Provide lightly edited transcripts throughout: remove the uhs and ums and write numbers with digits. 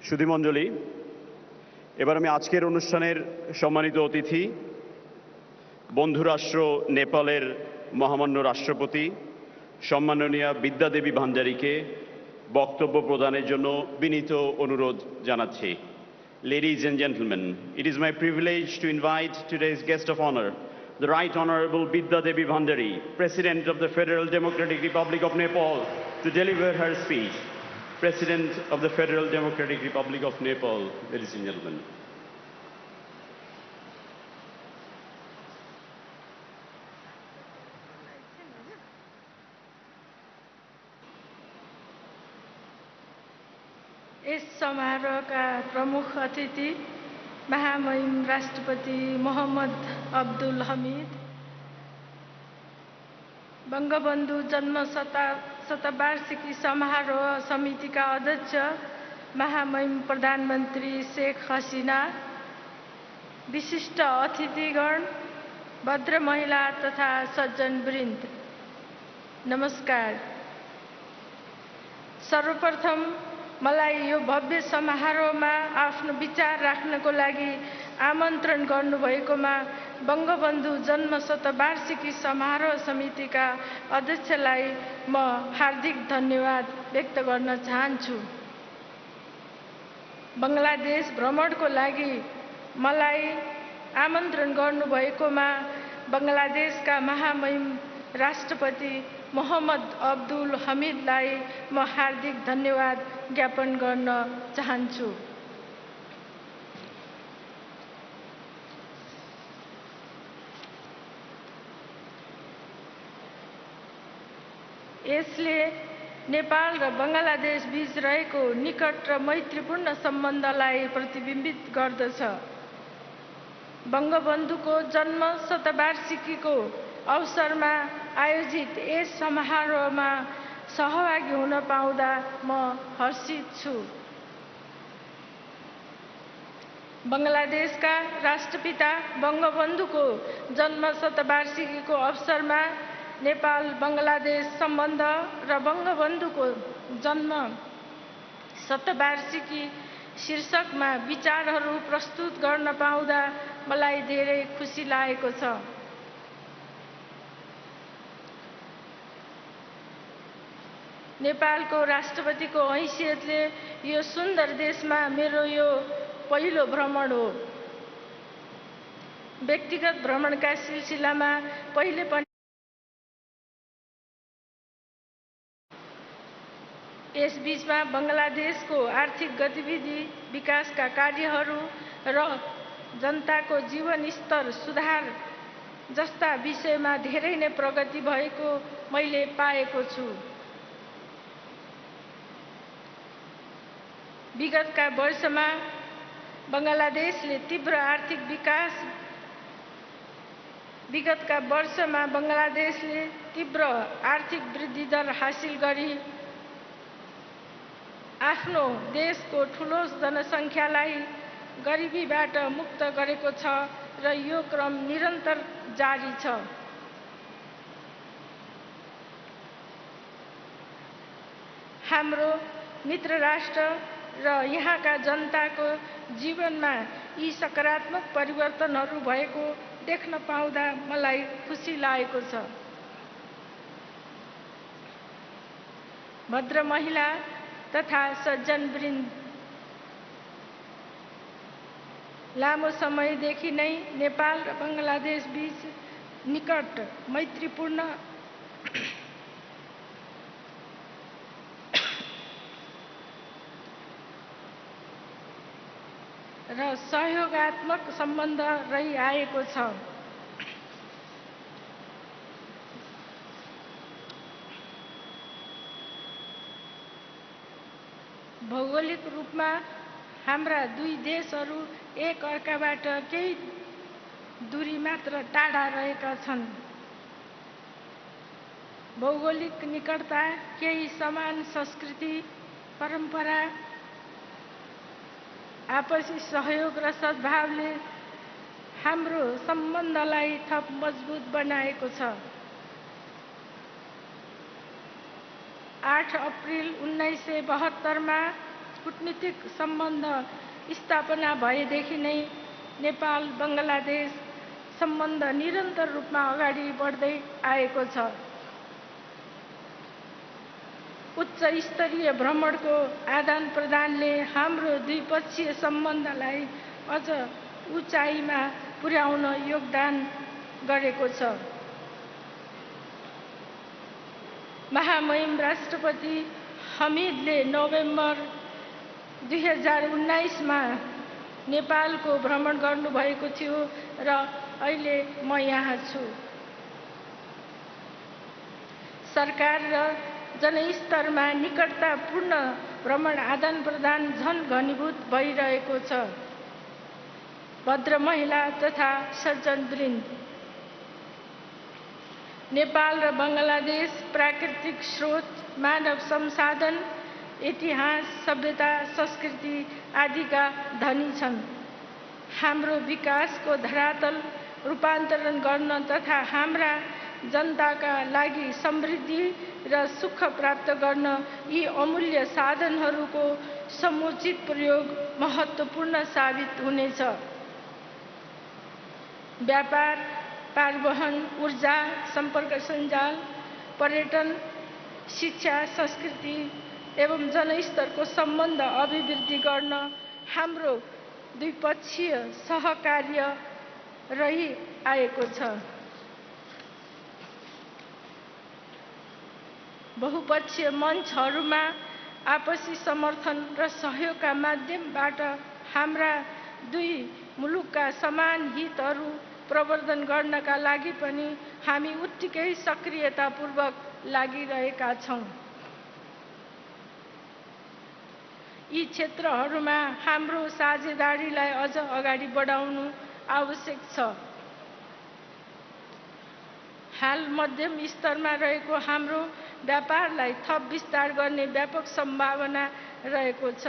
সুধীমণ্ডলী, এবার আমি আজকের অনুষ্ঠানের সম্মানিত অতিথি বন্ধুরাষ্ট্র নেপালের মহামান্য রাষ্ট্রপতি সম্মাননীয়া বিদ্যা দেবী ভান্ডারীকে বক্তব্য প্রদানের জন্য বিনীত অনুরোধ জানাচ্ছি। Ladies and gentlemen, it is my privilege to invite today's guest of honor, the Right Honorable Bidya Devi Bhandari, President of the Federal Democratic Republic of Nepal, to deliver her speech. President of the Federal Democratic Republic of Nepal, ladies and gentlemen. इस समारोह का प्रमुख अतिथि महामहिम राष्ट्रपति मोहम्मद अब्दुल हमीद, बंगबंधु जन्म शतवार्षिकी समारोह समिति का अध्यक्ष महामहिम प्रधानमंत्री शेख हसीना, विशिष्ट अतिथिगण, भद्र महिला तथा सज्जन वृन्द, नमस्कार। सर्वप्रथम मलाई यो भव्य समारोहमा आफ्नो विचार राख्नको लागि आमन्त्रण गर्नुभएकोमा बंगबन्धु जन्म शतवार्षिकी समारोह समितिका अध्यक्षलाई म हार्दिक धन्यवाद व्यक्त गर्न चाहन्छु। बंगलादेश भ्रमणको लागि मलाई आमन्त्रण गर्नुभएकोमा बंगलादेशका महामहिम राष्ट्रपति मोहम्मद अब्दुल हमीदलाई म हार्दिक धन्यवाद ज्ञापन गर्न चाहन्छु। यसले नेपाल र बंगलादेश बीच रहेको निकट र मैत्रीपूर्ण सम्बन्धलाई प्रतिबिम्बित गर्दछ। बंगबन्धुको जन्म शतवार्षिकीको अवसरमा आयोजित यस समारोहमा सहभागी हुन पाउँदा म हर्षित छु। बंगलादेशका राष्ट्रपिता बंगबन्धुको जन्म शतवार्षिकीको अवसरमा नेपाल बंगलादेश सम्बन्ध र बंगबन्धुको जन्म शतवार्षिकी शीर्षकमा विचारहरू प्रस्तुत गर्न पाउँदा मलाई धेरै खुसी लागेको छ। नेपालको राष्ट्रपतिको हैसियतले यो सुन्दर देशमा मेरो यो पहिलो भ्रमण हो। व्यक्तिगत भ्रमणका सिलसिलामा पहिले पनि यस बीचमा बंगलादेशको आर्थिक गतिविधि, विकासका कार्यहरू र जनताको जीवन स्तर सुधार जस्ता विषयमा धेरै नै प्रगति भएको मैले पाएको छु। विगतका वर्षमा बंगलादेशले तीव्र आर्थिक विकास वृद्धि दर हासिल गरी आफ्नो देशको ठूलो जनसङ्ख्यालाई गरिबीबाट मुक्त गरेको छ र यो क्रम निरन्तर जारी छ। हाम्रो मित्र राष्ट्र र यहाँका जनताको जीवनमा यी सकारात्मक परिवर्तनहरू भएको देख्न पाउँदा मलाई खुसी लागेको छ। भद्र महिला तथा सज्जन वृन्द, लामो समयदेखि नै नेपाल र बंगलादेश बीच निकट मैत्रीपूर्ण र सहयोगात्मक सम्बन्ध रहिआएको छ। भौगोलिक रूपमा हाम्रा दुई देशहरू एक अर्काबाट केही दूरी मात्र टाढा रहेका छन्। भौगोलिक निकटता, केही समान संस्कृति, परम्परा, आपसी सहयोग र सद्भावले हाम्रो सम्बन्धलाई थप मजबुत बनाएको छ। 8 अप्रिल 1972 में कूटनीतिक सम्बन्ध स्थापना भएदेखि नै नेपाल बङ्गलादेश सम्बन्ध निरन्तर रूपमा अगाडि बढ्दै आएको छ। उच्च स्तरीय भ्रमणको आदान प्रदानले हाम्रो द्विपक्षीय सम्बन्धलाई अझ उचाइमा पुर्याउन योगदान गरेको छ। महामहिम राष्ट्रपति हमिदले नोभेम्बर 2019 मा नेपालको भ्रमण गर्नुभएको थियो र अहिले म यहाँ छु। सरकार र जनस्तरमा निकटतापूर्ण भ्रमण आदान प्रदान झन घनीभूत भइरहेको छ। भद्र महिला तथा सज्जनवृन्द, नेपाल र बङ्गलादेश प्राकृतिक स्रोत, मानव संसाधन, इतिहास, सभ्यता, संस्कृति आदिका धनी छन्। हाम्रो विकासको धरातल रूपान्तरण गर्न तथा हाम्रा जनताका लागि समृद्धि र सुख प्राप्त गर्न यी अमूल्य साधनहरूको समुचित प्रयोग महत्त्वपूर्ण साबित हुनेछ। व्यापार, परिवहन, ऊर्जा, सम्पर्क सञ्जाल, पर्यटन, शिक्षा, संस्कृति एवं जनस्तरको सम्बन्ध अभिवृद्धि गर्न हाम्रो द्विपक्षीय सहकार्य रहिआएको छ। बहुपक्षीय मञ्चहरूमा आपसी समर्थन र सहयोगका माध्यमबाट हाम्रा दुई मुलुकका समान हितहरू प्रवर्धन गर्नका लागि पनि हामी उत्तिकै सक्रियतापूर्वक लागिरहेका छौँ। यी क्षेत्रहरूमा हाम्रो साझेदारीलाई अझ अगाडि बढाउनु आवश्यक छ। हाल मध्यम स्तरमा रहेको हाम्रो व्यापारलाई थप विस्तार गर्ने व्यापक सम्भावना रहेको छ।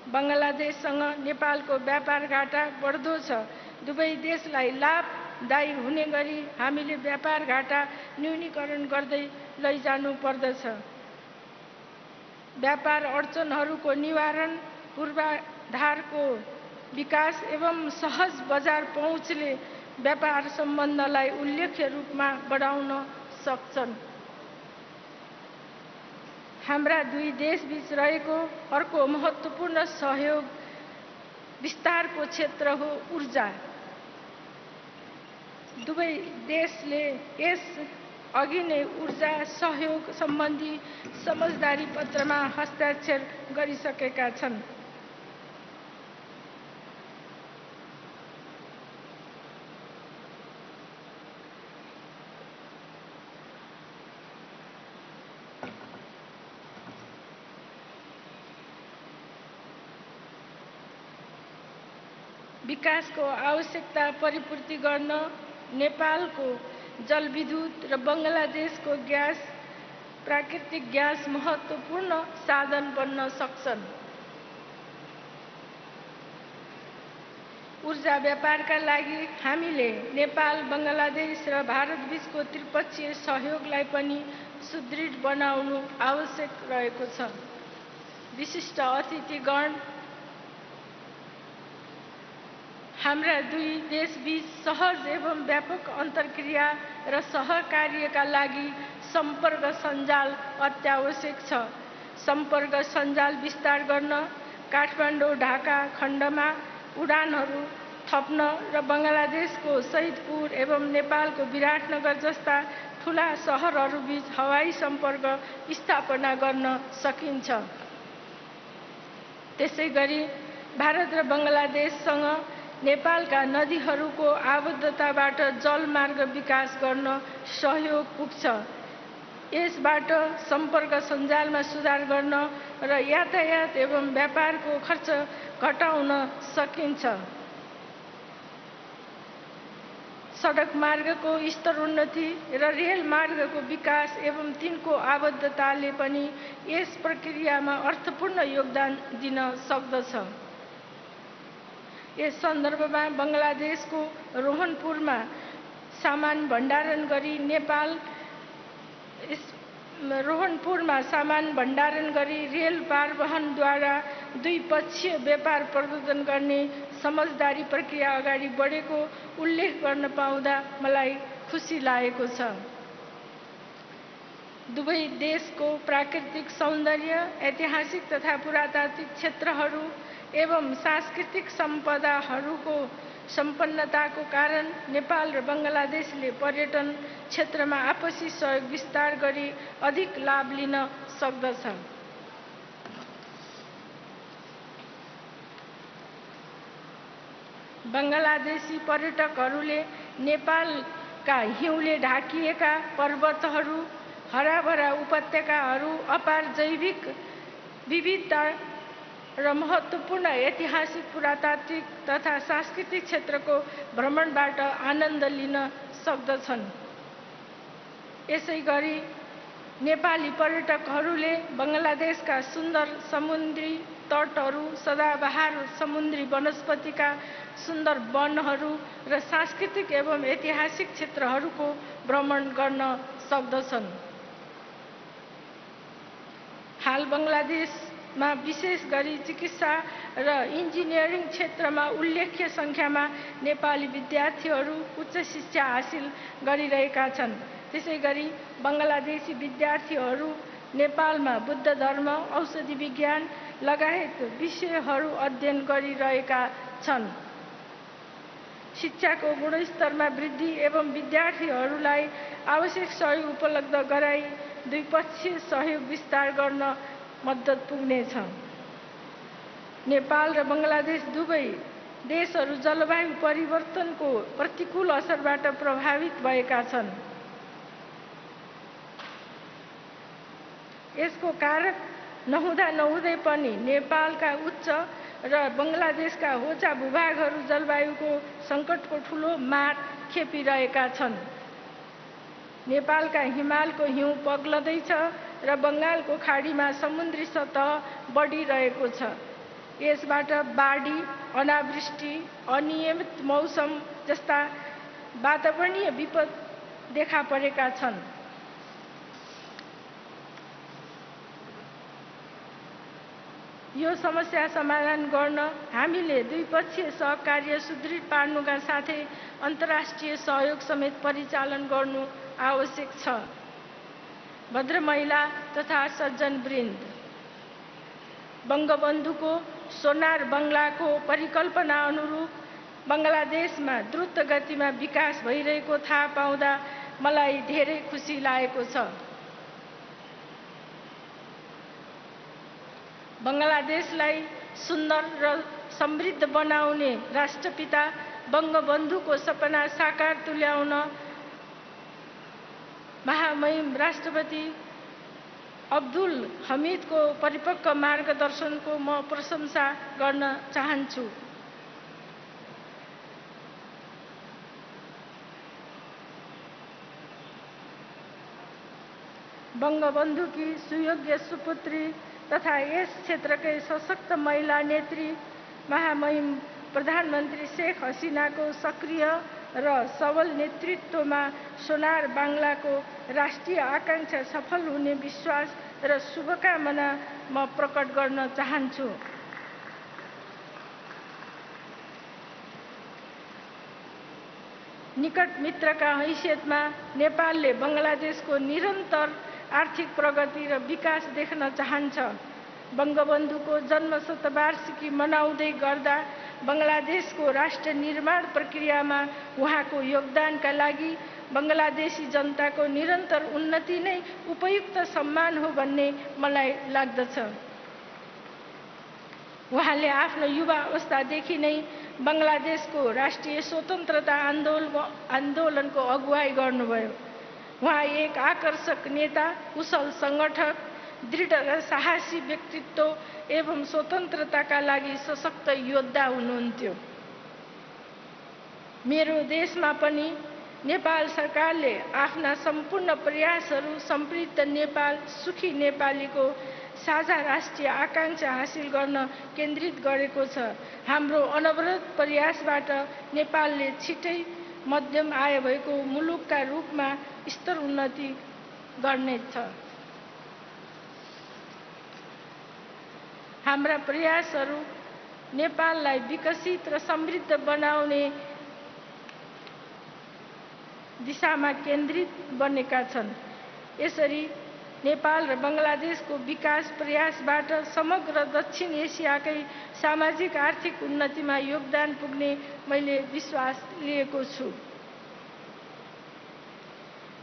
बङ्गलादेशसँग नेपालको व्यापार घाटा बढ्दो छ। दुवै देशलाई लाभदायी हुने गरी हामीले व्यापार घाटा न्यूनीकरण गर्दै लैजानु पर्दछ। व्यापार अडचनहरूको निवारण, पूर्वाधारको विकास एवं सहज बजार पहुँचले व्यापार सम्बन्धलाई उल्लेख्य रूपमा बढाउन सक्छन्। हाम्रा दुई देशबीच रहेको अर्को महत्त्वपूर्ण सहयोग विस्तारको क्षेत्र हो ऊर्जा। दुवै देशले यस अघि नै ऊर्जा सहयोग सम्बन्धी समझदारी पत्रमा हस्ताक्षर गरिसकेका छन्। विकासको आवश्यकता परिपूर्ति गर्न नेपालको जलविद्युत र बङ्गलादेशको ग्यास, प्राकृतिक ग्यास महत्त्वपूर्ण साधन बन्न सक्छन्। ऊर्जा व्यापारका लागि हामीले नेपाल, बङ्गलादेश र भारतबीचको त्रिपक्षीय सहयोगलाई पनि सुदृढ बनाउनु आवश्यक रहेको छ। विशिष्ट अतिथिगण, हाम्रा दुई देशबीच सहज एवं व्यापक अन्तर्क्रिया र सहकार्यका लागि सम्पर्क सञ्जाल अत्यावश्यक छ। सम्पर्क सञ्जाल विस्तार गर्न काठमाडौँ, ढाका खण्डमा उडानहरू थप्न र बङ्गलादेशको सैदपुर एवं नेपालको विराटनगर जस्ता ठूला सहरहरूबीच हवाई सम्पर्क स्थापना गर्न सकिन्छ। त्यसैगरी भारत र बङ्गलादेशसँग नेपालका नदीहरूको आबद्धताबाट जलमार्ग विकास गर्न सहयोग पुग्छ। यसबाट सम्पर्क सञ्जालमा सुधार गर्न र यातायात एवं व्यापारको खर्च घटाउन सकिन्छ। सडक मार्गको स्तरोन्नति र रेल मार्गको विकास एवं तिनको आबद्धताले पनि यस प्रक्रियामा अर्थपूर्ण योगदान दिन सक्दछ। यस सन्दर्भमा बङ्गलादेशको रोहनपुरमा सामान भण्डारण गरी नेपाल रोहनपुरमा सामान भण्डारण गरी रेल पारवहनद्वारा द्विपक्षीय व्यापार प्रवर्धन गर्ने समझदारी प्रक्रिया अगाडि बढेको उल्लेख गर्न पाउँदा मलाई खुसी लागेको छ। दुवै देशको प्राकृतिक सौन्दर्य, ऐतिहासिक तथा पुरातात्विक क्षेत्रहरू एवं सांस्कृतिक सम्पदाहरूको सम्पन्नताको कारण नेपाल र बङ्गलादेशले पर्यटन क्षेत्रमा आपसी सहयोग विस्तार गरी अधिक लाभ लिन सक्दछ। बङ्गलादेशी पर्यटकहरूले नेपालका हिउँले ढाकिएका पर्वतहरू, हराभरा उपत्यकाहरू, अपार जैविक विविधता र महत्त्वपूर्ण ऐतिहासिक, पुरातात्विक तथा सांस्कृतिक क्षेत्रको भ्रमणबाट आनन्द लिन सक्दछन्। यसैगरी नेपाली पर्यटकहरूले बङ्गलादेशका सुन्दर समुद्री तटहरू, सदाबहार समुद्री वनस्पतिका सुन्दर वनहरू र सांस्कृतिक एवं ऐतिहासिक क्षेत्रहरूको भ्रमण गर्न सक्दछन्। हाल बङ्गलादेशमा विशेष गरी चिकित्सा र इन्जिनियरिङ क्षेत्रमा उल्लेख्य सङ्ख्यामा नेपाली विद्यार्थीहरू उच्च शिक्षा हासिल गरिरहेका छन्। त्यसैगरी बङ्गलादेशी विद्यार्थीहरू नेपालमा बुद्ध धर्म, औषधि विज्ञान लगायत विषयहरू अध्ययन गरिरहेका छन्। शिक्षाको गुणस्तरमा वृद्धि एवं विद्यार्थीहरूलाई आवश्यक सहयोग उपलब्ध गराई द्विपक्षीय सहयोग विस्तार गर्न मद्दत पुग्नेछ। नेपाल र बङ्गलादेश दुवै देशहरू जलवायु परिवर्तनको प्रतिकूल असरबाट प्रभावित भएका छन्। यसको कारक नहुँदै पनि नेपालका उच्च र बङ्गलादेशका होचा भूभागहरू जलवायुको सङ्कटको ठूलो मार खेपिरहेका छन्। नेपालका हिमालको हिउँ पग्लदैछ र बङ्गालको खाडीमा समुद्री सतह बढिरहेको छ। यसबाट बाढी, अनावृष्टि, अनियमित मौसम जस्ता वातावरणीय विपद देखा परेका छन्। यो समस्या समाधान गर्न हामीले द्विपक्षीय सहकार्य सुदृढ पार्नुका साथै अन्तर्राष्ट्रिय सहयोग समेत परिचालन गर्नु आवश्यक छ। भद्र महिला तथा सज्जन वृन्द, बङ्गबन्धुको सोनार बङ्गलाको परिकल्पना अनुरूप बङ्गलादेशमा द्रुत गतिमा विकास भइरहेको थाहा पाउँदा मलाई धेरै खुसी लागेको छ। बङ्गलादेशलाई सुन्दर र समृद्ध बनाउने राष्ट्रपिता बङ्गबन्धुको सपना साकार तुल्याउन महामहिम राष्ट्रपति अब्दुल हमिदको परिपक्व मार्गदर्शनको म प्रशंसा गर्न चाहन्छु। बङ्गबन्धुकी सुयोग्य सुपुत्री तथा यस क्षेत्रकै सशक्त महिला नेत्री महामहिम प्रधानमन्त्री शेख हसिनाको सक्रिय र सबल नेतृत्वमा सोनार बाङ्लाको राष्ट्रिय आकांक्षा सफल हुने विश्वास र शुभकामना म प्रकट गर्न चाहन्छु। निकट मित्रका हैसियतमा नेपालले बङ्गलादेशको निरन्तर आर्थिक प्रगति र विकास देख्न चाहन्छ। बङ्गबन्धुको जन्म शतवार्षिकी मनाउँदै गर्दा बङ्गलादेशको राष्ट्र निर्माण प्रक्रियामा उहाँको योगदानका लागि बङ्गलादेशी जनताको निरन्तर उन्नति नै उपयुक्त सम्मान हो भन्ने मलाई लाग्दछ। उहाँले आफ्नो युवा अवस्थादेखि नै बङ्गलादेशको राष्ट्रिय स्वतन्त्रता आन्दोलनको अगुवाई गर्नुभयो। उहाँ एक आकर्षक नेता, कुशल सङ्गठक, दृढ र साहसी व्यक्तित्व एवं स्वतन्त्रताका लागि सशक्त योद्धा हुनुहुन्थ्यो। मेरो देशमा पनि नेपाल सरकारले आफ्ना सम्पूर्ण प्रयासहरू समृद्ध नेपाल, सुखी नेपालीको साझा राष्ट्रिय आकांक्षा हासिल गर्न केन्द्रित गरेको छ। हाम्रो अनवरत प्रयासबाट नेपालले छिटै मध्यम आय भएको मुलुकका रूपमा स्तर उन्नति गर्नेछ। हाम्रा प्रयासहरू नेपाललाई विकसित र समृद्ध बनाउने दिशामा केन्द्रित बनेका छन्। यसरी नेपाल र बङ्गलादेशको विकास प्रयासबाट समग्र दक्षिण एसियाकै सामाजिक आर्थिक उन्नतिमा योगदान पुग्ने मैले विश्वास लिएको छु।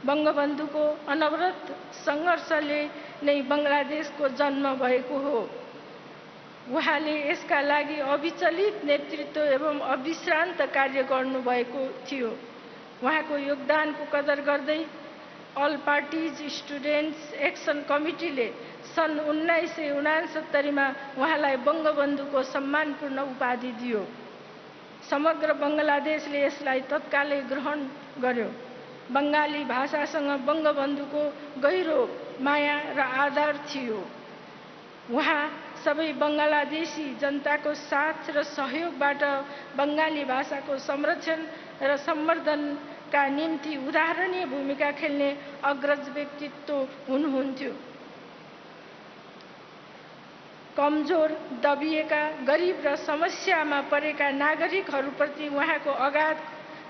बङ्गबन्धुको अनवरत सङ्घर्षले नै बङ्गलादेशको जन्म भएको हो। उहाँले यसका लागि अविचलित नेतृत्व एवं अविश्रान्त कार्य गर्नुभएको थियो। उहाँको योगदानको कदर गर्दै अल पार्टिज स्टुडेन्ट्स एक्सन कमिटीले सन् 1969 मा उहाँलाई बङ्गबन्धुको सम्मानपूर्ण उपाधि दियो। समग्र बङ्गलादेशले यसलाई तत्कालै ग्रहण गर्यो। बङ्गाली भाषासँग बङ्गबन्धुको गहिरो माया र आदर थियो। उहाँ सबै बङ्गलादेशी जनताको साथ र सहयोगबाट बङ्गाली भाषाको संरक्षण र सम्वर्धनका निम्ति उदाहरणीय भूमिका खेल्ने अग्रज व्यक्तित्व हुनुहुन्थ्यो। कमजोर, दबिएका, गरिब र समस्यामा परेका नागरिकहरूप्रति उहाँको अगाध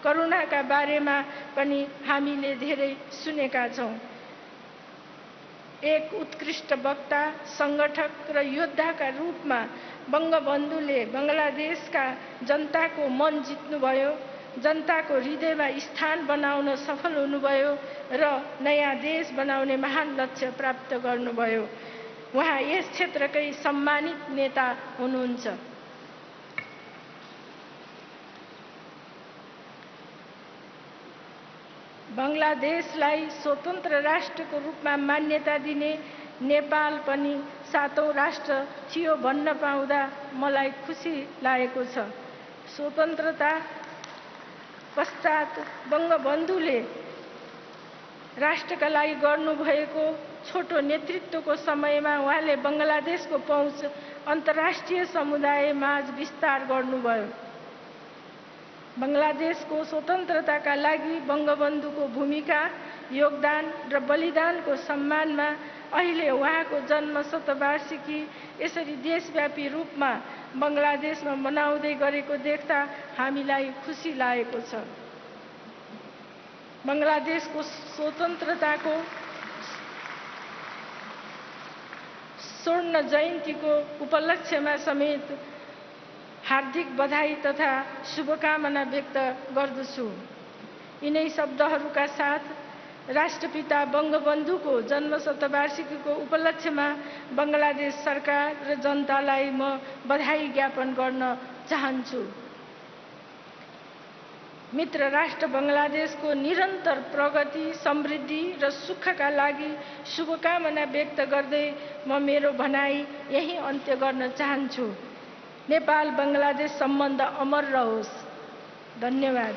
करुणाका बारेमा पनि हामीले धेरै सुनेका छौँ। एक उत्कृष्ट वक्ता, संगठक र योद्धाका रूपमा बङ्गबन्धुले बङ्गलादेशका जनताको मन जित्नुभयो, जनताको हृदयमा स्थान बनाउन सफल हुनुभयो र नयाँ देश बनाउने महान लक्ष्य प्राप्त गर्नुभयो। उहाँ यस क्षेत्रकै सम्मानित नेता हुनुहुन्छ। बङ्गलादेशलाई स्वतन्त्र राष्ट्रको रूपमा मान्यता दिने नेपाल पनि 7औं राष्ट्र थियो भन्न पाउँदा मलाई खुसी लागेको छ। स्वतन्त्रता पश्चात बङ्गबन्धुले राष्ट्रका लागि गर्नुभएको छोटो नेतृत्वको समयमा उहाँले बङ्गलादेशको पहुँच अन्तर्राष्ट्रिय समुदाय माझ विस्तार गर्नुभयो। बङ्गलादेशको स्वतन्त्रताका लागि बङ्गबन्धुको भूमिका, योगदान र बलिदानको सम्मानमा अहिले उहाँको जन्म शतवार्षिकी यसरी देशव्यापी रूपमा बङ्गलादेशमा मनाउँदै गरेको देख्दा हामीलाई खुसी लागेको छ। बङ्गलादेशको स्वतन्त्रताको स्वर्ण जयन्तीको उपलक्ष्यमा समेत हार्दिक बधाई तथा शुभकामना व्यक्त गर्दछु। यिनै शब्दहरूका साथ राष्ट्रपिता बङ्गबन्धुको जन्म शतवार्षिकीको उपलक्ष्यमा बङ्गलादेश सरकार र जनतालाई म बधाई ज्ञापन गर्न चाहन्छु। मित्र राष्ट्र बङ्गलादेशको निरन्तर प्रगति, समृद्धि र सुखका लागि शुभकामना व्यक्त गर्दै म मेरो भनाई यही अन्त्य गर्न चाहन्छु। नेपाल बङ्गलादेश सम्बन्ध अमर रहोस्। धन्यवाद।